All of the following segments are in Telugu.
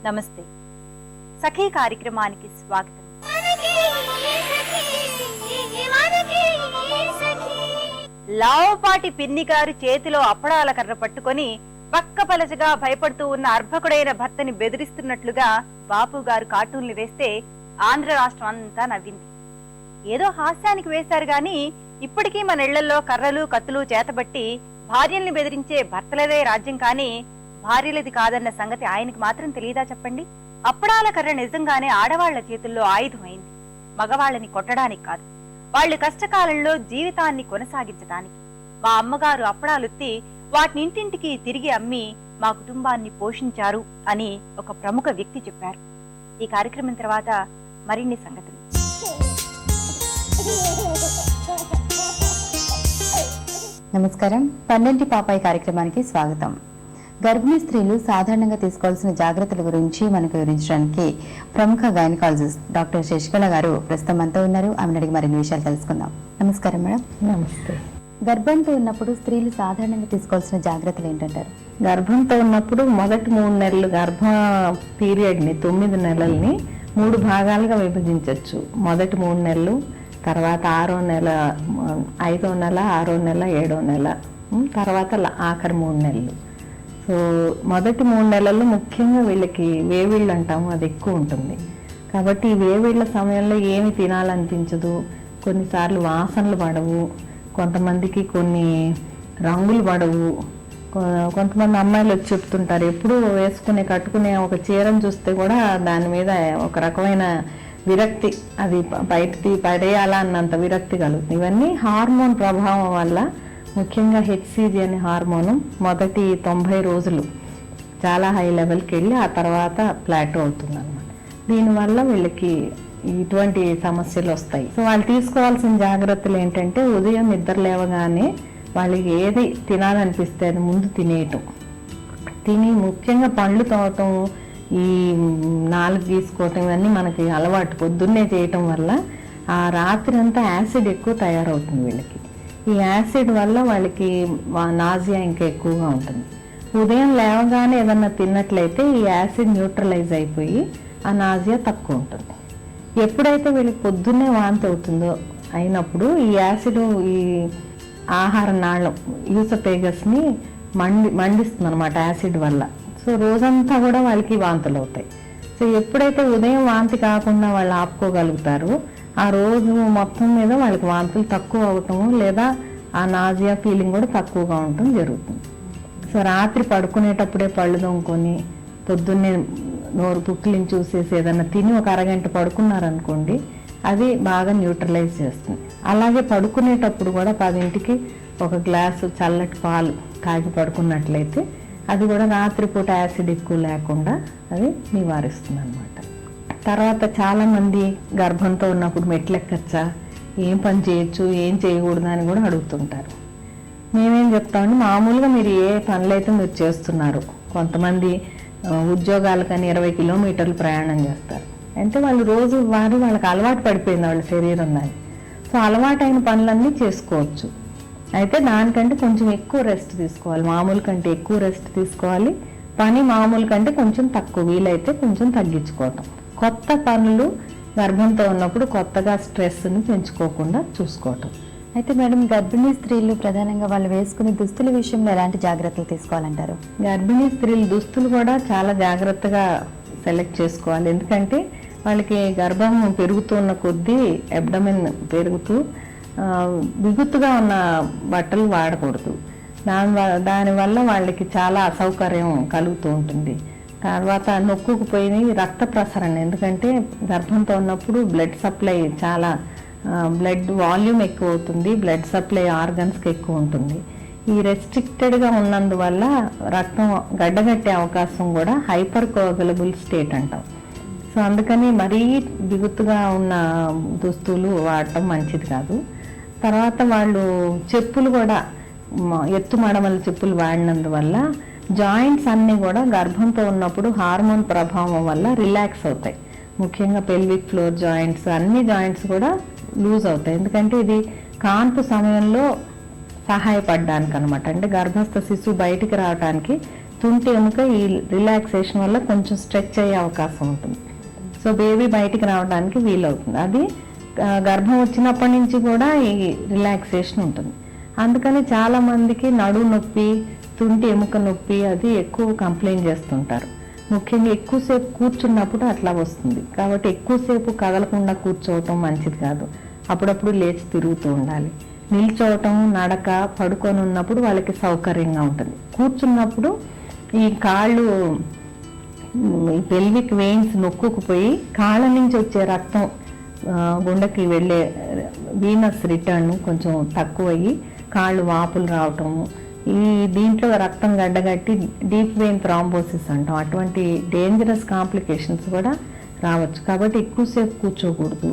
నమస్తే. సఖీ కార్యక్రమానికి స్వాగతం. లావుపాటి పిన్ని గారు చేతిలో అప్పడాల కర్ర పట్టుకొని పక్కపలచగా భయపడుతూ ఉన్న అర్భకుడైన భర్తని బెదిరిస్తున్నట్లుగా బాపు గారు కార్టూన్లు వేస్తే ఆంధ్ర రాష్ట్రం అంతా నవ్వింది. ఏదో హాస్యానికి వేశారు గాని ఇప్పటికీ మన ఇళ్లలో కర్రలు కత్తులు చేతబట్టి భార్యల్ని బెదిరించే భర్తలదే రాజ్యం కానీ భార్యలది కాదన్న సంగతి ఆయనకి మాత్రం తెలియదా చెప్పండి? అప్పడాల కర్ర నిజంగానే ఆడవాళ్ల చేతుల్లో ఆయుధమైంది. మగవాళ్ళని కొట్టడానికి కాదు, వాళ్ళు కష్టకాలంలో జీవితాన్ని కొనసాగించడానికి. మా అమ్మగారు అప్పడాలుత్తి వాటినింటింటికి తిరిగి అమ్మి మా కుటుంబాన్ని పోషించారు అని ఒక ప్రముఖ వ్యక్తి చెప్పారు. ఈ కార్యక్రమం తర్వాత మరిన్ని సంగతులు. నమస్కారం. పన్నెంటి పాపాయి కార్యక్రమానికి స్వాగతం. గర్భిణీ స్త్రీలు సాధారణంగా తీసుకోవాల్సిన జాగ్రత్తల గురించి మనకు వివరించడానికి ప్రముఖ గైనకాలజిస్ట్ డాక్టర్ శశికళ గారు ప్రస్తుతం మనతో ఉన్నారు. ఆమెను అడిగి మరిన్ని విషయాలు తెలుసుకుందాం. నమస్కారం మేడం. నమస్తే. గర్భంతో ఉన్నప్పుడు స్త్రీలు సాధారణంగా తీసుకోవాల్సిన జాగ్రత్తలు ఏంటంటారు? గర్భంతో ఉన్నప్పుడు మొదటి 3 నెలలు గర్భ పీరియడ్ని 9 నెలల్ని 3 భాగాలుగా విభజించవచ్చు. మొదటి 3 నెలలు, తర్వాత 6వ నెల, 5వ నెల, 6వ నెల, 7వ నెల, తర్వాత ఆఖరి 3 నెలలు. సో మొదటి 3 నెలల్లో ముఖ్యంగా వీళ్ళకి వేవిళ్ళు అంటాము, అది ఎక్కువ ఉంటుంది. కాబట్టి ఈ వేవిళ్ళ సమయంలో ఏమి తినాలనిపించదు, కొన్నిసార్లు వాసనలు పడవు, కొంతమందికి కొన్ని రంగులు పడవు. కొంతమంది అమ్మాయిలు వచ్చి చెప్తుంటారు ఎప్పుడు కట్టుకునే ఒక చీరను చూస్తే కూడా దాని మీద ఒక రకమైన విరక్తి, అది బయట పడేయాలా అన్నంత విరక్తి కలుగుతుంది. ఇవన్నీ హార్మోన్ ప్రభావం వల్ల, ముఖ్యంగా హెచ్సిజి అనే హార్మోను మొదటి 90 రోజులు చాలా హై లెవెల్కి వెళ్ళి ఆ తర్వాత ప్లాటో అవుతుంది అన్నమాట. దీనివల్ల వీళ్ళకి ఇటువంటి సమస్యలు వస్తాయి. సో వాళ్ళు తీసుకోవాల్సిన జాగ్రత్తలు ఏంటంటే, ఉదయం నిద్ర లేవగానే వాళ్ళకి ఏది తినాలనిపిస్తే అది ముందు తినేయటం, తిని ముఖ్యంగా పండ్లు తోవటం, ఈ 4 తీసుకోవటం, ఇవన్నీ మనకి అలవాటు పొద్దున్నే చేయటం వల్ల ఆ రాత్రి అంతా యాసిడ్ ఎక్కువ తయారవుతుంది వీళ్ళకి. ఈ యాసిడ్ వల్ల వాళ్ళకి నాజియా ఇంకా ఎక్కువగా ఉంటుంది. ఉదయం లేవగానే ఏదన్నా తిన్నట్లయితే ఈ యాసిడ్ న్యూట్రలైజ్ అయిపోయి ఆ నాజియా తక్కువ ఉంటుంది. ఎప్పుడైతే వీళ్ళకి పొద్దున్నే వాంతి అవుతుందో అయినప్పుడు ఈ యాసిడ్ ఈ ఆహార నాళం యూసోఫేగస్ని మండిస్తుంది అనమాట యాసిడ్ వల్ల. సో రోజంతా కూడా వాళ్ళకి వాంతులు అవుతాయి. సో ఎప్పుడైతే ఉదయం వాంతి కాకుండా వాళ్ళు ఆపుకోగలుగుతారో ఆ రోజు మొత్తం మీద వాళ్ళకి వాంతులు తక్కువ అవటము, లేదా ఆ నాజియా ఫీలింగ్ కూడా తక్కువగా ఉండటం జరుగుతుంది. సో రాత్రి పడుకునేటప్పుడే పళ్ళు దొంగకొని పొద్దున్నే నోరు పుక్కిలిని చూసేసి ఏదన్నా తిని ఒక అరగంట పడుకున్నారనుకోండి, అది బాగా న్యూట్రలైజ్ చేస్తుంది. అలాగే పడుకునేటప్పుడు కూడా 10ంటికి ఒక గ్లాసు చల్లటి పాలు తాగి పడుకున్నట్లయితే అది కూడా రాత్రిపూట యాసిడ్ ఎక్కువ లేకుండా అది నివారిస్తుంది అన్నమాట. తర్వాత చాలామంది గర్భంతో ఉన్నప్పుడు మెట్లు ఎక్కచ్చా, ఏం పని చేయొచ్చు, ఏం చేయకూడదు అని కూడా అడుగుతుంటారు. మేమేం చెప్తామండి, మామూలుగా మీరు ఏ పనులైతే మీరు చేస్తున్నారు, కొంతమంది ఉద్యోగాలకని 20 కిలోమీటర్లు ప్రయాణం చేస్తారు, అంటే వాళ్ళు రోజు వాళ్ళకి అలవాటు పడిపోయింది వాళ్ళ శరీరం దాన్ని. సో అలవాటైన పనులన్నీ చేసుకోవచ్చు. అయితే దానికంటే కొంచెం ఎక్కువ రెస్ట్ తీసుకోవాలి, మామూలు కంటే ఎక్కువ రెస్ట్ తీసుకోవాలి. పని మామూలు కంటే కొంచెం తక్కువ, వీలైతే కొంచెం తగ్గించుకోవటం. కొత్త పనులు గర్భంతో ఉన్నప్పుడు కొత్తగా స్ట్రెస్ని పెంచుకోకుండా చూసుకోవటం. అయితే మేడం, గర్భిణీ స్త్రీలు ప్రధానంగా వాళ్ళు వేసుకునే దుస్తుల విషయంలో ఎలాంటి జాగ్రత్తలు తీసుకోవాలంటారు? గర్భిణీ స్త్రీలు దుస్తులు కూడా చాలా జాగ్రత్తగా సెలెక్ట్ చేసుకోవాలి. ఎందుకంటే వాళ్ళకి గర్భం పెరుగుతున్న కొద్దీ అబ్డమెన్ పెరుగుతూ బిగుతుగా ఉన్న బట్టలు వాడకూడదు. దానివల్ల వాళ్ళకి చాలా అసౌకర్యం కలుగుతూ ఉంటుంది. తర్వాత నొక్కుకుపోయి రక్త ప్రసరణ, ఎందుకంటే గర్భంతో ఉన్నప్పుడు బ్లడ్ సప్లై చాలా బ్లడ్ వాల్యూమ్ ఎక్కువ అవుతుంది, బ్లడ్ సప్లై ఆర్గన్స్కి ఎక్కువ ఉంటుంది. ఈ రెస్ట్రిక్టెడ్గా ఉన్నందువల్ల రక్తం గడ్డగట్టే అవకాశం కూడా హైపర్ కోఅగులబుల్ స్టేట్ అంటాం. సో అందుకని మరీ బిగుతుగా ఉన్న దుస్తులు వాడటం మంచిది కాదు. తర్వాత వాళ్ళు చెప్పులు కూడా ఎత్తు మడమల చెప్పులు వాడినందువల్ల జాయింట్స్ అన్నీ కూడా గర్భంతో ఉన్నప్పుడు హార్మోన్ ప్రభావం వల్ల రిలాక్స్ అవుతాయి. ముఖ్యంగా పెల్విక్ ఫ్లోర్ జాయింట్స్, అన్ని జాయింట్స్ కూడా లూజ్ అవుతాయి. ఎందుకంటే ఇది కాన్పు సమయంలో సహాయపడడానికి అనమాట. అంటే గర్భస్థ శిశువు బయటికి రావడానికి తుంటి ఎముక ఈ రిలాక్సేషన్ వల్ల కొంచెం స్ట్రెచ్ అయ్యే అవకాశం ఉంటుంది. సో బేబీ బయటికి రావడానికి వీలవుతుంది. అది గర్భం వచ్చినప్పటి నుంచి కూడా ఈ రిలాక్సేషన్ ఉంటుంది. అందుకని చాలా మందికి నడుము నొప్పి, తుంటి ఎముక నొప్పి అది ఎక్కువ కంప్లైంట్ చేస్తుంటారు. ముఖ్యంగా ఎక్కువసేపు కూర్చున్నప్పుడు అట్లా వస్తుంది. కాబట్టి ఎక్కువసేపు కదలకుండా కూర్చోవటం మంచిది కాదు. అప్పుడప్పుడు లేచి తిరుగుతూ ఉండాలి. నిల్చోవటం, నడక, పడుకొని ఉన్నప్పుడు వాళ్ళకి సౌకర్యంగా ఉంటుంది. కూర్చున్నప్పుడు ఈ కాళ్ళు, ఈ పెల్విక్ వెయిన్స్ నొక్కుకుపోయి కాళ్ళ నుంచి వచ్చే రక్తం గుండెకి వెళ్ళే వీనస్ రిటర్న్ కొంచెం తక్కువయ్యి కాళ్ళు వాపులు రావటము, ఈ దీంట్లో రక్తం గడ్డగట్టి డీప్ వెయిన్ థ్రాంబోసిస్ అంటాం. అటువంటి డేంజరస్ కాంప్లికేషన్స్ కూడా రావచ్చు. కాబట్టి ఎక్కువసేపు కూర్చోకూడదు.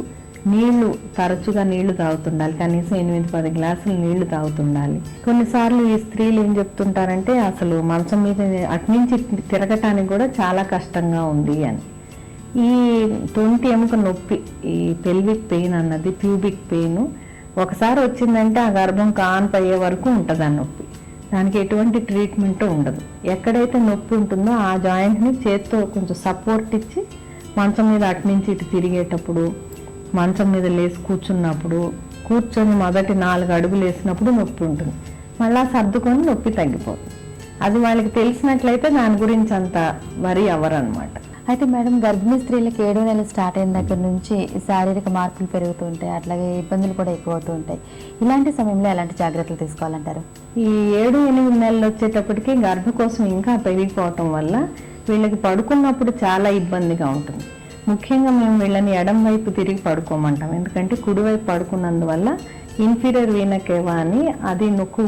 తరచుగా నీళ్లు తాగుతుండాలి. కనీసం 8-10 గ్లాసులు నీళ్లు తాగుతుండాలి. కొన్నిసార్లు ఈ స్త్రీలు ఏం చెప్తుంటారంటే అసలు మంచం మీద అట్నుంచి తిరగటానికి కూడా చాలా కష్టంగా ఉంది అని. ఈ తొంటి ఎముక నొప్పి, ఈ పెల్విక్ పెయిన్ అన్నది ప్యూబిక్ పెయిన్ ఒకసారి వచ్చిందంటే ఆ గర్భం కాన్పయ్యే వరకు ఉంటుంది ఆ నొప్పి. దానికి ఎటువంటి ట్రీట్మెంట్ ఉండదు. ఎక్కడైతే నొప్పి ఉంటుందో ఆ జాయింట్ని చేత్తో కొంచెం సపోర్ట్ ఇచ్చి మంచం మీద అట్నుంచి ఇటు తిరిగేటప్పుడు, మంచం మీద లేచి కూర్చున్నప్పుడు, కూర్చొని మొదటి 4 అడుగులు వేసినప్పుడు నొప్పి ఉంటుంది. మళ్ళా సర్దుకొని నొప్పి తగ్గిపోతుంది. అది వాళ్ళకి తెలిసినట్లయితే దాని గురించి అంత వరి అవ్వరు అనమాట. అయితే మేడం, గర్భిణీ స్త్రీలకు 7వ నెల స్టార్ట్ అయిన దగ్గర నుంచి శారీరక మార్పులు పెరుగుతూ ఉంటాయి, అట్లాగే ఇబ్బందులు కూడా ఎక్కువ అవుతూ ఉంటాయి. ఇలాంటి సమయంలో ఎలాంటి జాగ్రత్తలు తీసుకోవాలంటారు? ఈ 7-8 నెలలు వచ్చేటప్పటికి గర్భకోశం ఇంకా పెరిగిపోవటం వల్ల వీళ్ళకి పడుకున్నప్పుడు చాలా ఇబ్బందిగా ఉంటుంది. ముఖ్యంగా మేము వీళ్ళని ఎడం వైపు తిరిగి పడుకోమంటాం. ఎందుకంటే కుడివైపు పడుకున్నందువల్ల ఇన్ఫీరియర్ వీనా కేవా అని అది నొక్కు